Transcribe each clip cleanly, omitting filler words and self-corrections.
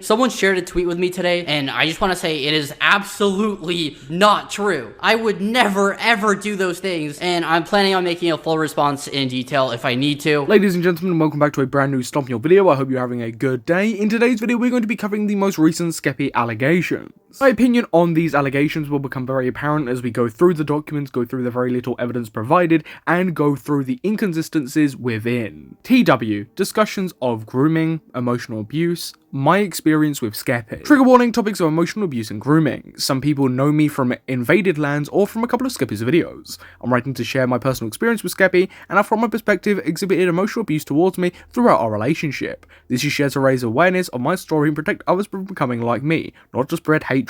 Someone shared a tweet with me today, and I just want to say it is absolutely not true. I would never, ever do those things, and I'm planning on making a full response in detail if I need to. Ladies and gentlemen, welcome back to a brand new Stomp Your video. I hope you're having a good day. In today's video, we're going to be covering the most recent Skeppy allegations. My opinion on these allegations will become very apparent as we go through the documents, go through the very little evidence provided, and go through the inconsistencies within. TW, discussions of grooming, emotional abuse, my experience with Skeppy. Trigger warning, topics of emotional abuse and grooming. Some people know me from Invaded Lands or from a couple of Skeppy's videos. I'm writing to share my personal experience with Skeppy, and I, from my perspective, exhibited emotional abuse towards me throughout our relationship. This is shared to raise awareness of my story and protect others from becoming like me, not to spread hatred.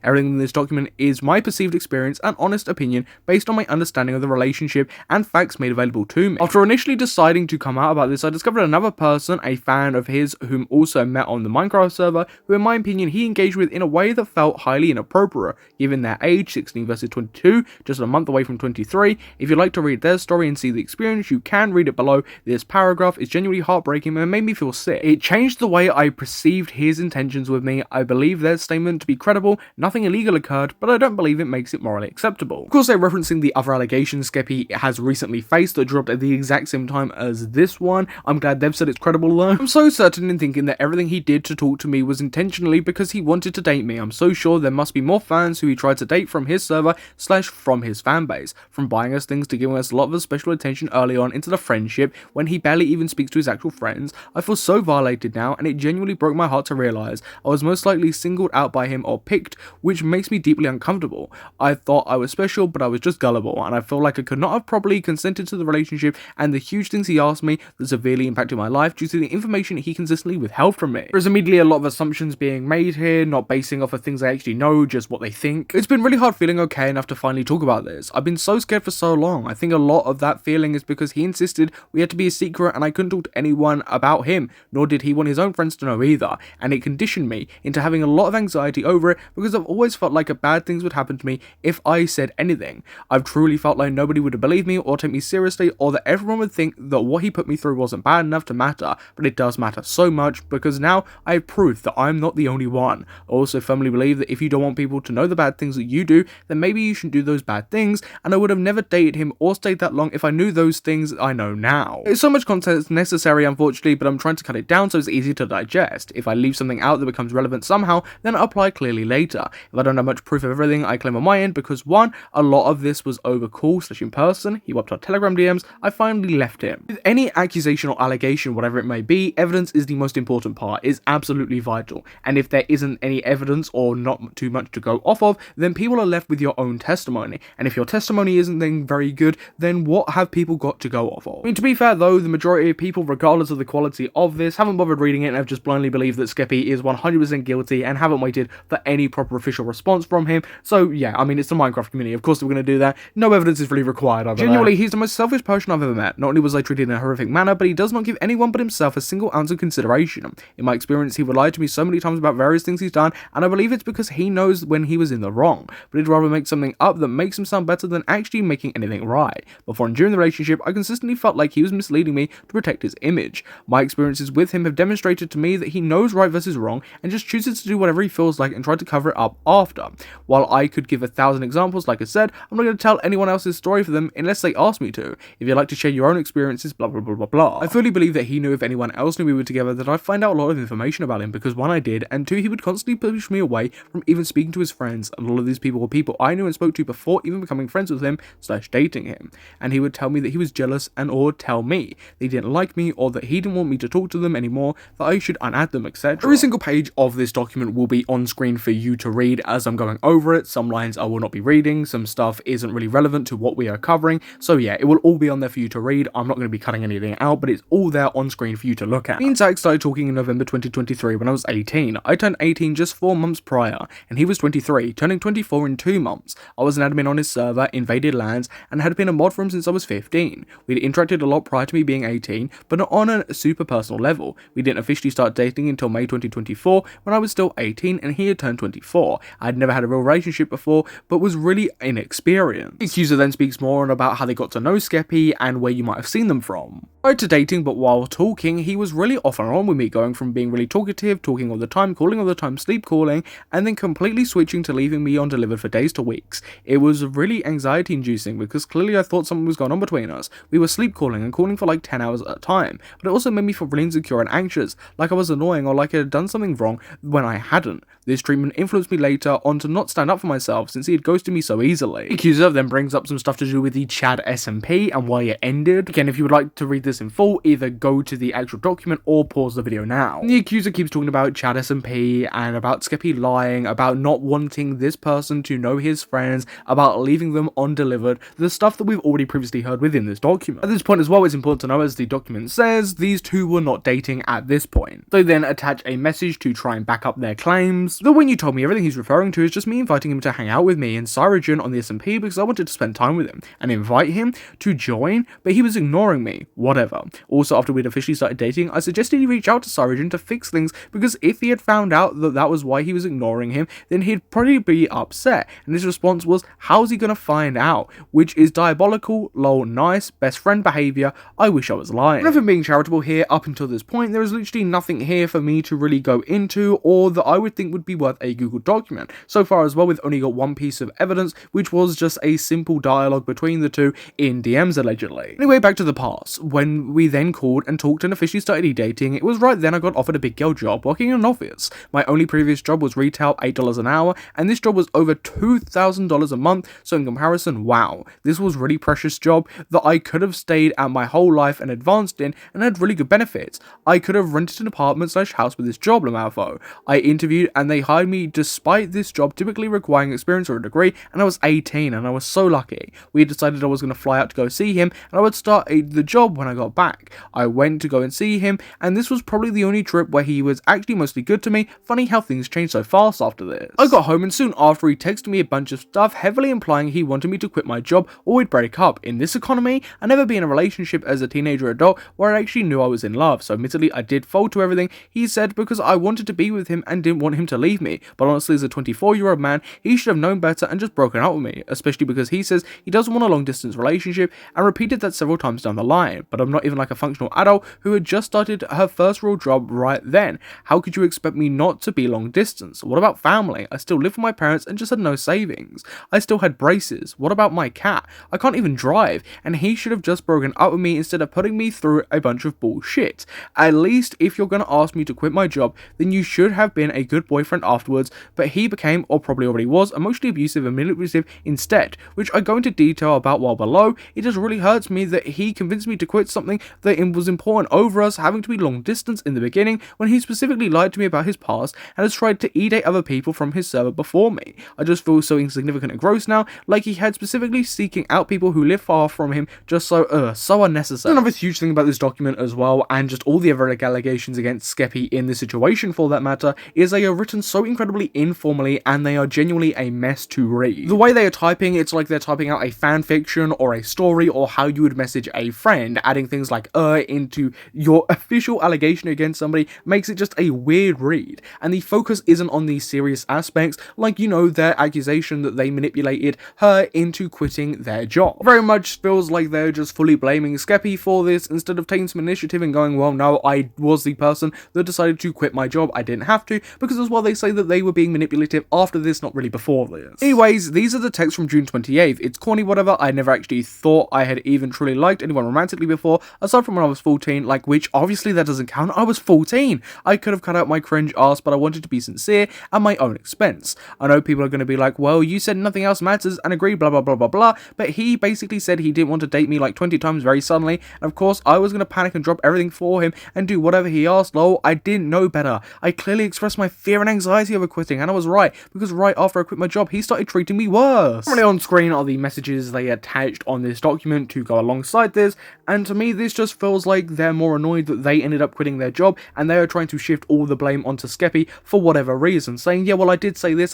Everything in this document is my perceived experience and honest opinion based on my understanding of the relationship and facts made available to me. After initially deciding to come out about this, I discovered another person, a fan of his, whom also met on the Minecraft server, who in my opinion he engaged with in a way that felt highly inappropriate, given their age, 16 versus 22, just a month away from 23. If you'd like to read their story and see the experience, you can read it below. This paragraph is genuinely heartbreaking and made me feel sick. It changed the way I perceived his intentions with me. I believe their statement to be credible, nothing illegal occurred, but I don't believe it makes it morally acceptable. Of course, they're referencing the other allegations Skeppy has recently faced that dropped at the exact same time as this one. I'm glad they've said it's credible though. I'm so certain in thinking that everything he did to talk to me was intentionally because he wanted to date me. I'm so sure there must be more fans who he tried to date from his server / from his fanbase, from buying us things to giving us a lot of special attention early on into the friendship when he barely even speaks to his actual friends. I feel so violated now, and it genuinely broke my heart to realize I was most likely singled out by him or picked, which makes me deeply uncomfortable. I thought I was special, but I was just gullible, and I feel like I could not have properly consented to the relationship and the huge things he asked me that severely impacted my life due to the information he consistently withheld from me. There's immediately a lot of assumptions being made here, not basing off of things I actually know, just what they think. It's been really hard feeling okay enough to finally talk about this. I've been so scared for so long. I think a lot of that feeling is because he insisted we had to be a secret and I couldn't talk to anyone about him, nor did he want his own friends to know either, and it conditioned me into having a lot of anxiety over it because I've always felt like bad things would happen to me if I said anything. I've truly felt like nobody would believe me or take me seriously, or that everyone would think that what he put me through wasn't bad enough to matter, but it does matter so much because now I have proof that I'm not the only one. I also firmly believe that if you don't want people to know the bad things that you do, then maybe you shouldn't do those bad things, and I would have never dated him or stayed that long if I knew those things I know now. There's so much content necessary, unfortunately, but I'm trying to cut it down so it's easy to digest. If I leave something out that becomes relevant somehow, then I'll apply clearly later. If I don't have much proof of everything I claim on my end, because one, a lot of this was over call / in person, he wiped our Telegram DMs, I finally left him. With any accusation or allegation, whatever it may be, evidence is the most important part, is absolutely vital, and if there isn't any evidence or not too much to go off of, then people are left with your own testimony, and if your testimony isn't then very good, then what have people got to go off of? I mean, to be fair though, the majority of people, regardless of the quality of this, haven't bothered reading it and have just blindly believed that Skeppy is 100% guilty and haven't waited for any proper official response from him. So yeah, I mean, it's the Minecraft community, of course we're going to do that. No evidence is really required over Genuinely, he's the most selfish person I've ever met. Not only was I treated in a horrific manner, but he does not give anyone but himself a single ounce of consideration. In my experience, he would lie to me so many times about various things he's done, and I believe it's because he knows when he was in the wrong, but he'd rather make something up that makes him sound better than actually making anything right. Before and during the relationship, I consistently felt like he was misleading me to protect his image. My experiences with him have demonstrated to me that he knows right versus wrong and just chooses to do whatever he feels like and try to cover it up after. While I could give 1,000 examples, like I said, I'm not going to tell anyone else's story for them unless they ask me to. If you'd like to share your own experiences, blah blah blah blah blah. I fully believe that he knew if anyone else knew we were together that I'd find out a lot of information about him, because one, I did, and two, he would constantly push me away from even speaking to his friends, and all of these people were people I knew and spoke to before even becoming friends with him / dating him, and he would tell me that he was jealous and or tell me they didn't like me or that he didn't want me to talk to them anymore, that I should unadd them, etc. Every single page of this document will be on screen for you to read as I'm going over it. Some lines I will not be reading, some stuff isn't really relevant to what we are covering, so yeah, it will all be on there for you to read. I'm not going to be cutting anything out, but it's all there on screen for you to look at. Me and Zach started talking in November 2023 when I was 18. I turned 18 just 4 months prior, and he was 23, turning 24 in 2 months. I was an admin on his server, Invaded Lands, and had been a mod for him since I was 15. We'd interacted a lot prior to me being 18, but not on a super personal level. We didn't officially start dating until May 2024 when I was still 18 and he had turned turned 24. I'd never had a real relationship before, but was really inexperienced. The accuser then speaks more on about how they got to know Skeppy and where you might have seen them from. Prior to dating, but while talking, he was really off and on with me, going from being really talkative, talking all the time, calling all the time, sleep calling, and then completely switching to leaving me undelivered for days to weeks. It was really anxiety inducing because clearly I thought something was going on between us. We were sleep calling and calling for like 10 hours at a time, but it also made me feel really insecure and anxious, like I was annoying or like I had done something wrong when I hadn't. This treatment influenced me later on to not stand up for myself since he had ghosted me so easily. The accuser then brings up some stuff to do with the Chad SMP and why it ended. Again, if you would like to read this in full, either go to the actual document or pause the video now. The accuser keeps talking about Chad SMP and about Skeppy lying, about not wanting this person to know his friends, about leaving them undelivered, the stuff that we've already previously heard within this document. At this point as well, it's important to know, as the document says, these two were not dating at this point. They then attach a message to try and back up their claims. The when you told me everything he's referring to is just me inviting him to hang out with me in Csyre on the SMP because I wanted to spend time with him and invite him to join, but he was ignoring me. Whatever. Also, after we'd officially started dating, I suggested he reach out to Csyre to fix things because if he had found out that that was why he was ignoring him, then he'd probably be upset. And his response was, how's he gonna find out? Which is diabolical, lol, nice, best friend behavior, I wish I was lying. Never being charitable here, up until this point, there is literally nothing here for me to really go into or that I would think would be worth a Google document. So far as well, we've only got one piece of evidence, which was just a simple dialogue between the two in DMs allegedly. Anyway, back to the past. When we then called and talked and officially started dating, it was right then I got offered a big girl job working in an office. My only previous job was retail, $8 an hour, and this job was over $2,000 a month, so in comparison, wow, this was really precious job that I could have stayed at my whole life and advanced in and had really good benefits. I could have rented an apartment / house with this job, Lamalfo. I interviewed and they hired me despite this job typically requiring experience or a degree, and I was 18 and I was so lucky. We decided I was going to fly out to go see him and I would start the job when I got back. I went to go and see him, and this was probably the only trip where he was actually mostly good to me. Funny how things changed so fast after this. I got home and soon after he texted me a bunch of stuff heavily implying he wanted me to quit my job or we'd break up. In this economy, I never been in a relationship as a teenager or adult where I actually knew I was in love, so admittedly I did fold to everything he said because I wanted to be with him and didn't want him to leave me, but honestly as a 24-year-old man, he should have known better and just broken up with me, especially because he says he doesn't want a long distance relationship and repeated that several times down the line. But I'm not even like a functional adult who had just started her first real job right then. How could you expect me not to be long distance? What about family? I still live with my parents and just had no savings. I still had braces. What about my cat? I can't even drive, and he should have just broken up with me instead of putting me through a bunch of bullshit. At least if you're gonna ask me to quit my job, then you should have been a good boyfriend afterwards, but he became, or probably already was, emotionally abusive and manipulative instead, which I go into detail about while below. It just really hurts me that he convinced me to quit something that was important over us having to be long distance in the beginning when he specifically lied to me about his past and has tried to e-date other people from his server before me. I just feel so insignificant and gross now, like he had specifically seeking out people who live far from him just so unnecessary. Another huge thing about this document as well, and just all the other allegations against Skeppy in this situation for that matter, is they are written so incredibly informally and they are genuinely a mess to read. The way they are typing, it's like they're typing out a fan fiction or a story or how you would message a friend. Adding things like into your official allegation against somebody makes it just a weird read, and the focus isn't on these serious aspects, like, you know, their accusation that they manipulated her into quitting their job. Very much feels like they're just fully blaming Skeppy for this instead of taking some initiative and going, well, no, I was the person that decided to quit my job, I didn't have to, because as well they say that they were being manipulative after this, not really before this. Anyways, these are the texts from June 28th. It's corny, whatever. I never actually thought I had even truly liked anyone romantically before, aside from when I was 14, like, which obviously that doesn't count. I was 14. I could have cut out my cringe ass, but I wanted to be sincere at my own expense. I know people are going to be like, well, you said nothing else matters and agree, blah, blah, blah, blah, blah, but he basically said he didn't want to date me like 20 times very suddenly, and of course, I was going to panic and drop everything for him and do whatever he asked. Lol, I didn't know better. I clearly expressed my fear and anxiety over quitting, and I was right, because right after I quit my job, he started treating me worse. Currently on screen are the messages they attached on this document to go alongside this, and to me, this just feels like they're more annoyed that they ended up quitting their job, and they are trying to shift all the blame onto Skeppy for whatever reason, saying, yeah, well, I did say this,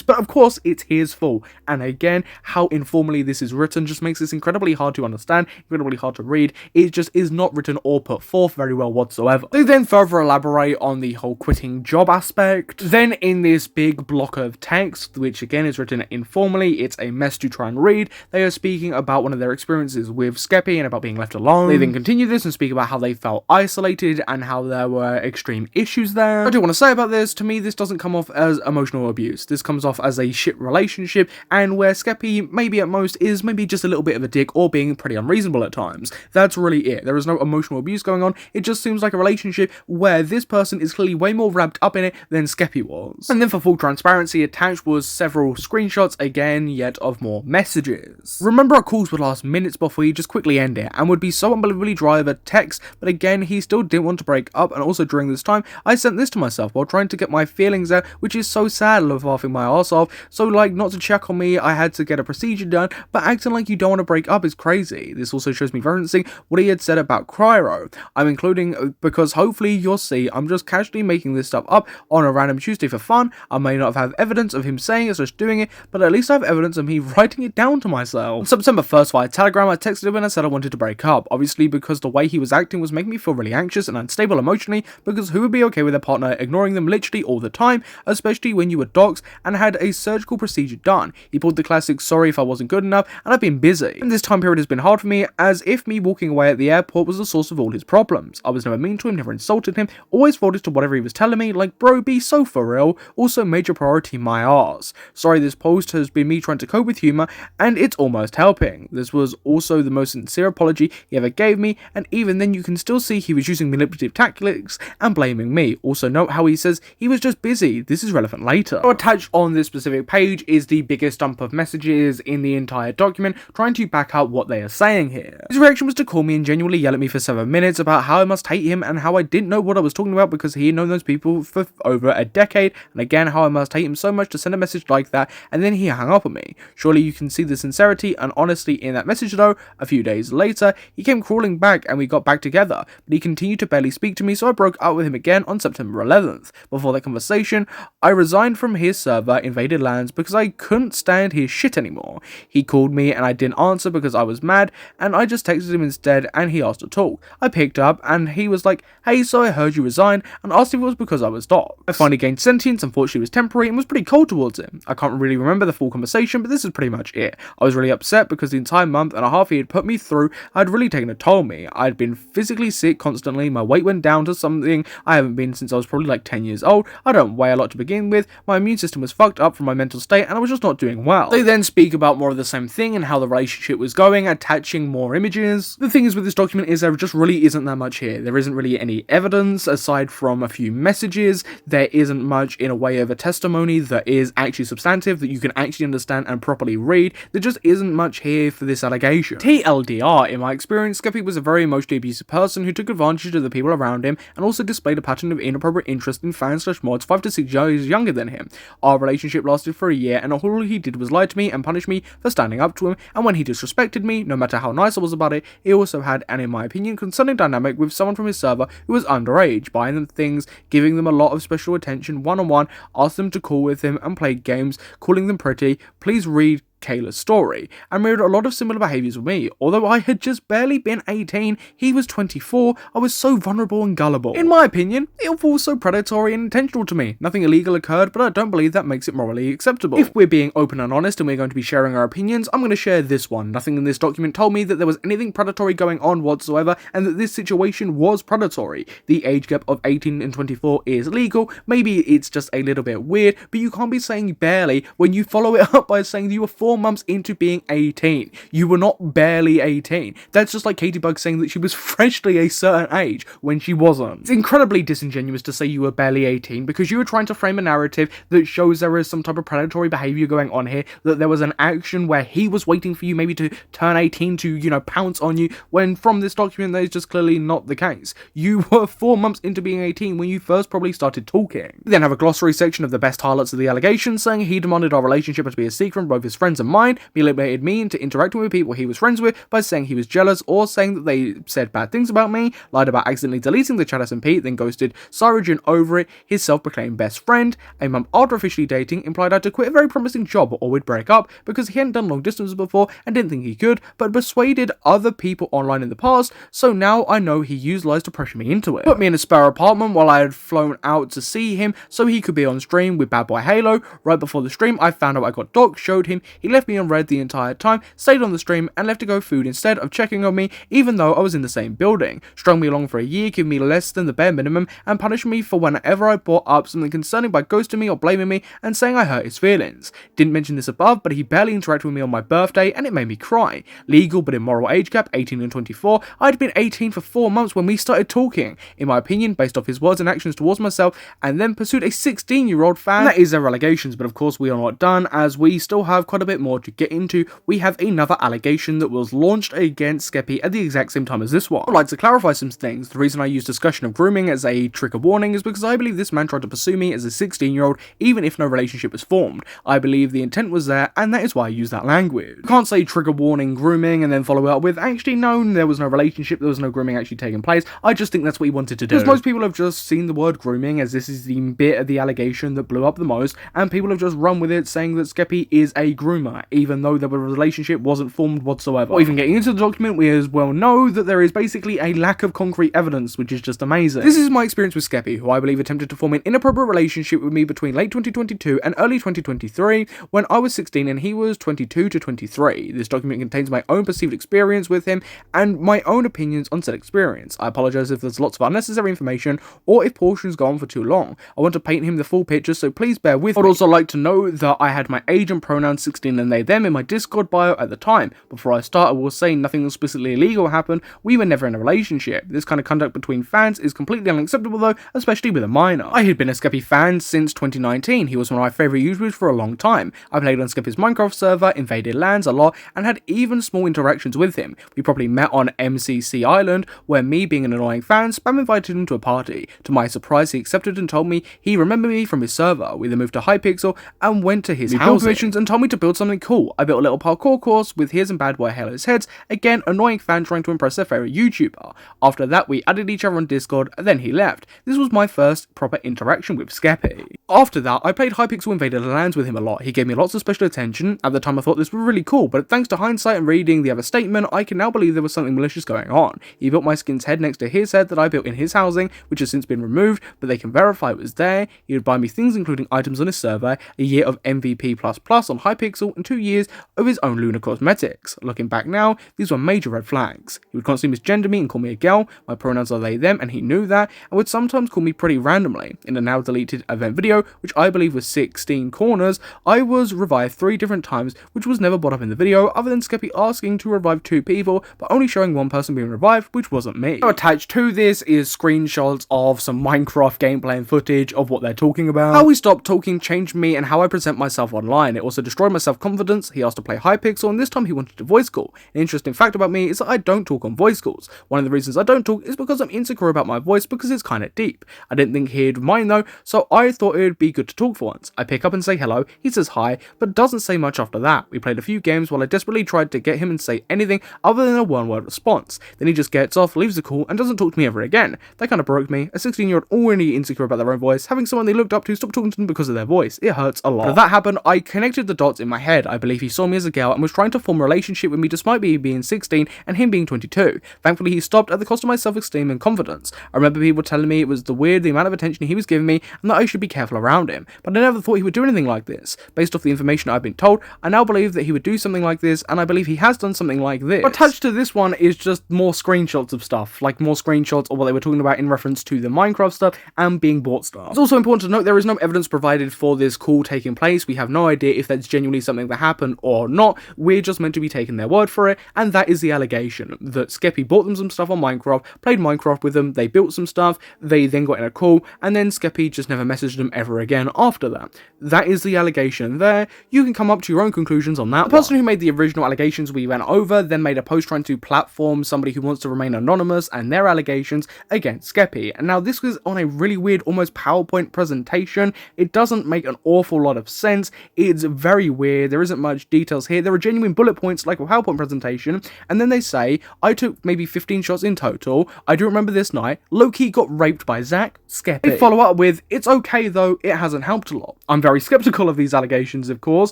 but of course, it's his fault. And again, how informally this is written just makes this incredibly hard to understand, incredibly hard to read. It just is not written or put forth very well whatsoever. They then further elaborate on the whole quitting job aspect. Then in this big block of text, which again is written informally, it's a mess to try and read, they are speaking about one of their experiences with Skeppy and about being left alone. They then continue this and speak about how they felt isolated and how there were extreme issues there. I do want to say about this, to me this doesn't come off as emotional abuse. This comes off as a shit relationship, and where Skeppy maybe at most is maybe just a little bit of a dick or being pretty unreasonable at times. That's really it. There is no emotional abuse going on. It just seems like a relationship where this person is clearly way more wrapped up in it than Skeppy was. And then for full transparency, attached was several screenshots again, yet of more messages. Remember our calls would last minutes before he just quickly end it and would be so unbelievably dry over text, but again he still didn't want to break up, and also during this time I sent this to myself while trying to get my feelings out, which is so sad, laughing my ass off. So like, not to check on me, I had to get a procedure done, but acting like you don't want to break up is crazy. This also shows me referencing what he had said about Csyre. I'm including because hopefully you'll see I'm just casually making this stuff up on a random Tuesday for fun. I may not have evidence of him saying it, just doing it, but at least I have evidence of me writing it down to myself. On September 1st via Telegram, I texted him and I said I wanted to break up, obviously because the way he was acting was making me feel really anxious and unstable emotionally, because who would be okay with their partner ignoring them literally all the time, especially when you were doxxed and had a surgical procedure done. He pulled the classic sorry if I wasn't good enough, and I've been busy. And this time period has been hard for me, as if me walking away at the airport was the source of all his problems. I was never mean to him, never insulted him, always folded to whatever he was telling me, like bro, be so for real, also major priority my ass. Sorry, this post has been me trying to cope with humour, and it's almost helping. This was also the most sincere apology he ever gave me, and even then you can still see he was using manipulative tactics and blaming me. Also note how he says he was just busy. This is relevant later. So attached on this specific page is the biggest dump of messages in the entire document, trying to back up what they are saying here. His reaction was to call me and genuinely yell at me for 7 minutes about how I must hate him and how I didn't know what I was talking about because he had known those people for over a decade, and again how I must hate him so much to send a message like that, and then he hung up on me. Surely you can see the sincerity and honesty in that message though. A few days later, he came crawling back and we got back together, but he continued to barely speak to me, so I broke up with him again on September 11th. Before that conversation, I resigned from his server, Invaded Lands, because I couldn't stand his shit anymore. He called me and I didn't answer because I was mad, and I just texted him instead and he asked to talk. I picked up and he was like, hey, so I heard you resigned, and asked if it was because I was docked. I finally gained sentience, unfortunately it was temporary, and was pretty cold towards him. I can't really remember the full conversation, but this is pretty much it. I was really upset because the entire month and a half he had put me through had really taken a toll on me. I had been physically sick constantly, my weight went down to something I haven't been since I was probably like 10 years old, I don't weigh a lot to begin with, my immune system was fucked up from my mental state, and I was just not doing well. They then speak about more of the same thing and how the relationship was going, attaching more images. The thing is with this document is there just really isn't that much here. There isn't really any evidence aside from a few messages. There isn't much in a way of a testimony that is actually substantive, that you can actually understand and properly read. There just isn't much here for this allegation. TLDR, in my experience, Skeppy was a very emotionally abusive person who took advantage of the people around him and also displayed a pattern of inappropriate interest in fans/mods 5 to 6 years younger than him. Our relationship lasted for a year, and all he did was lie to me and punish me for standing up to him, and when he disrespected me, no matter how nice I was about it, he also had an, in my opinion, concerning dynamic with someone from his server who was underage, buying them things, giving them a lot of special attention one-on-one, asked them to call with him and play games, calling them pretty. Please read Kayla's story, and mirrored a lot of similar behaviours with me. Although I had just barely been 18, he was 24, I was so vulnerable and gullible. In my opinion, it all feels so predatory and intentional to me. Nothing illegal occurred, but I don't believe that makes it morally acceptable. If we're being open and honest and we're going to be sharing our opinions, I'm going to share this one. Nothing in this document told me that there was anything predatory going on whatsoever, and that this situation was predatory. The age gap of 18 and 24 is legal, maybe it's just a little bit weird, but you can't be saying barely when you follow it up by saying that you were 4 months into being 18. You were not barely 18. That's just like Katie Bug saying that she was freshly a certain age when she wasn't. It's incredibly disingenuous to say you were barely 18 because you were trying to frame a narrative that shows there is some type of predatory behavior going on here, that there was an action where he was waiting for you maybe to turn 18 to, you know, pounce on you, when from this document that is just clearly not the case. You were 4 months into being 18 when you first probably started talking. We then have a glossary section of the best highlights of the allegations, saying he demanded our relationship to be a secret from both his friends friends of mine, manipulated me into interacting with people he was friends with by saying he was jealous or saying that they said bad things about me, lied about accidentally deleting the chat SMP, then ghosted Csyre over it, his self-proclaimed best friend. A month after officially dating, implied I had to quit a very promising job or we'd break up because he hadn't done long distance before and didn't think he could, but persuaded other people online in the past, so now I know he used lies to pressure me into it. Put me in a spare apartment while I had flown out to see him so he could be on stream with Bad Boy Halo. Right before the stream, I found out I got docked, showed him, he left me on red the entire time, stayed on the stream and left to go food instead of checking on me even though I was in the same building. Strung me along for a year, giving me less than the bare minimum and punished me for whenever I brought up something concerning by ghosting me or blaming me and saying I hurt his feelings. Didn't mention this above, but he barely interacted with me on my birthday and it made me cry. Legal but immoral age gap, 18 and 24. I'd been 18 for 4 months when we started talking, in my opinion, based off his words and actions towards myself, and then pursued a 16-year-old fan. And that is their allegations, but of course we are not done, as we still have quite a bit more to get into. We have another allegation that was launched against Skeppy at the exact same time as this one. I'd like to clarify some things. The reason I use discussion of grooming as a trigger warning is because I believe this man tried to pursue me as a 16-year-old even if no relationship was formed. I believe the intent was there, and that is why I use that language. You can't say trigger warning grooming and then follow it up with actually no, there was no relationship, there was no grooming actually taking place. I just think that's what he wanted to do. Because most people have just seen the word grooming as this is the bit of the allegation that blew up the most, and people have just run with it saying that Skeppy is a groomer, even though the relationship wasn't formed whatsoever. Or even getting into the document, we as well know that there is basically a lack of concrete evidence, which is just amazing. This is my experience with Skeppy, who I believe attempted to form an inappropriate relationship with me between late 2022 and early 2023, when I was 16 and he was 22 to 23. This document contains my own perceived experience with him and my own opinions on said experience. I apologize if there's lots of unnecessary information or if portions go on for too long. I want to paint him the full picture, so please bear with me. I'd also like to know that I had my age and pronouns 16 and they them in my Discord bio at the time. Before I start, I will say nothing explicitly illegal happened. We were never in a relationship. This kind of conduct between fans is completely unacceptable though, especially with a minor. I had been a Skeppy fan since 2019. He was one of my favourite YouTubers for a long time. I played on Skeppy's Minecraft server, invaded lands a lot, and had even small interactions with him. We probably met on MCC Island, where me being an annoying fan, spam invited him to a party. To my surprise, he accepted and told me he remembered me from his server. We then moved to Hypixel and went to his house missions and told me to build something cool. I built a little parkour course with his and Bad Boy Halo's heads, again annoying fan trying to impress their favourite YouTuber. After that, we added each other on Discord, and then he left. This was my first proper interaction with Skeppy. After that, I played Hypixel Invaded Lands with him a lot. He gave me lots of special attention. At the time I thought this was really cool, but thanks to hindsight and reading the other statement, I can now believe there was something malicious going on. He built my skin's head next to his head that I built in his housing, which has since been removed, but they can verify it was there. He would buy me things including items on his server, a year of MVP++ on Hypixel, and 2 years of his own lunar cosmetics. Looking back now, these were major red flags. He would constantly misgender me and call me a girl, my pronouns are they them, and he knew that, and would sometimes call me pretty randomly. In a now deleted event video, which I believe was 16 corners, I was revived 3 different times, which was never brought up in the video, other than Skeppy asking to revive 2 people, but only showing 1 person being revived, which wasn't me. Now, attached to this is screenshots of some Minecraft gameplay and footage of what they're talking about. How we stopped talking changed me and how I present myself online. It also destroyed my self-confidence. He asked to play Hypixel, and this time he wanted to voice call. An interesting fact about me is that I don't talk on voice calls. One of the reasons I don't talk is because I'm insecure about my voice because it's kind of deep. I didn't think he'd mind though, so I thought it would be good to talk for once. I pick up and say hello, he says hi, but doesn't say much after that. We played a few games while I desperately tried to get him to say anything other than a one-word response. Then he just gets off, leaves the call, and doesn't talk to me ever again. That kind of broke me. A 16-year-old already insecure about their own voice, having someone they looked up to stop talking to them because of their voice. It hurts a lot. But that happened, I connected the dots in my head. I believe he saw me as a girl and was trying to form a relationship with me despite me being 16 and him being 22. Thankfully, he stopped at the cost of my self-esteem and confidence. I remember people telling me it was the amount of attention he was giving me and that I should be careful around him. But I never thought he would do anything like this. Based off the information I've been told, I now believe that he would do something like this, and I believe he has done something like this. Attached to this one is just more screenshots of stuff, like more screenshots of what they were talking about in reference to the Minecraft stuff and being bought stuff. It's also important to note there is no evidence provided for this call taking place. We have no idea if that's genuinely something that happened or not. We're just meant to be taking their word for it, and that is the allegation, that Skeppy bought them some stuff on Minecraft, played Minecraft with them, they built some stuff, they then got in a call, and then Skeppy just never messaged them ever again after that. That is the allegation there. You can come up to your own conclusions on that. The person who made the original allegations we went over then made a post trying to platform somebody who wants to remain anonymous and their allegations against Skeppy. And now this was on a really weird, almost PowerPoint presentation. It doesn't make an awful lot of sense. It's very weird. there isn't much details here. There are genuine bullet points like a PowerPoint presentation, and then they say, I took maybe 15 shots in total. I do remember this night. Low-key got raped by Zach, Skeppy. They follow up with, it's okay though, it hasn't helped a lot. I'm very skeptical of these allegations, of course,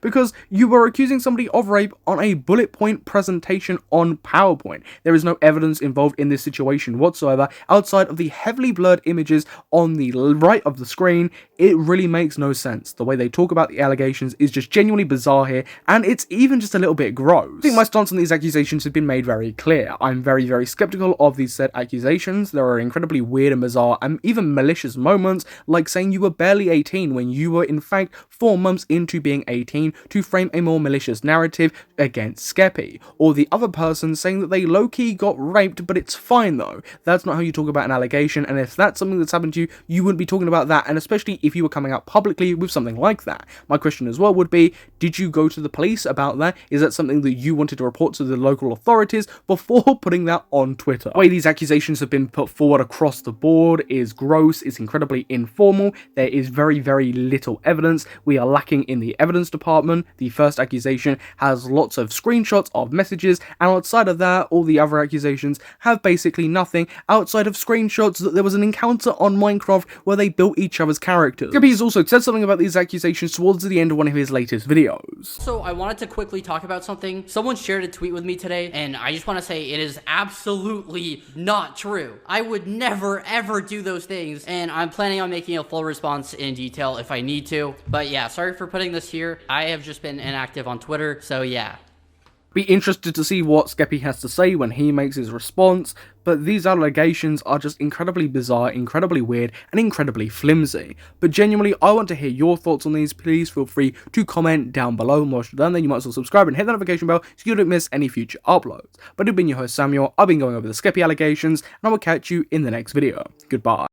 because you were accusing somebody of rape on a bullet point presentation on PowerPoint. There is no evidence involved in this situation whatsoever, outside of the heavily blurred images on the right of the screen. It really makes no sense. The way they talk about the allegations is just genuinely bizarre here, and it's even just a little bit gross. I think my stance on these accusations has been made very clear. I'm very, very skeptical of these said accusations. There are incredibly weird and bizarre and even malicious moments, like saying you were barely 18 when you were in fact 4 months into being 18, to frame a more malicious narrative against Skeppy, or the other person saying that they low-key got raped, but it's fine though. That's not how you talk about an allegation, and if that's something that's happened to you, you wouldn't be talking about that, and especially if you were coming out publicly with something like that. My question as well would be, did you go to the police about that? Is that something that you wanted to report to the local authorities before putting that on Twitter? The way these accusations have been put forward across the board is gross, it's incredibly informal, there is very, very little evidence. We are lacking in the evidence department. The first accusation has lots of screenshots of messages, and outside of that, all the other accusations have basically nothing outside of screenshots that there was an encounter on Minecraft where they built each other's characters. Skeppy has also said something about these accusations towards the end of one of his latest videos. So I wanted to quickly talk about something. Someone shared a tweet with me today, and I just want to say it is absolutely not true. I would never ever do those things, and I'm planning on making a full response in detail if I need to. But yeah, sorry for putting this here. I have just been inactive on Twitter, so yeah. Be interested to see what Skeppy has to say when he makes his response, but these allegations are just incredibly bizarre, incredibly weird, and incredibly flimsy. But genuinely, I want to hear your thoughts on these. Please feel free to comment down below. And once you're done, then you might as well subscribe and hit the notification bell so you don't miss any future uploads. But I've been your host Samuel, I've been going over the Skeppy allegations, and I will catch you in the next video. Goodbye.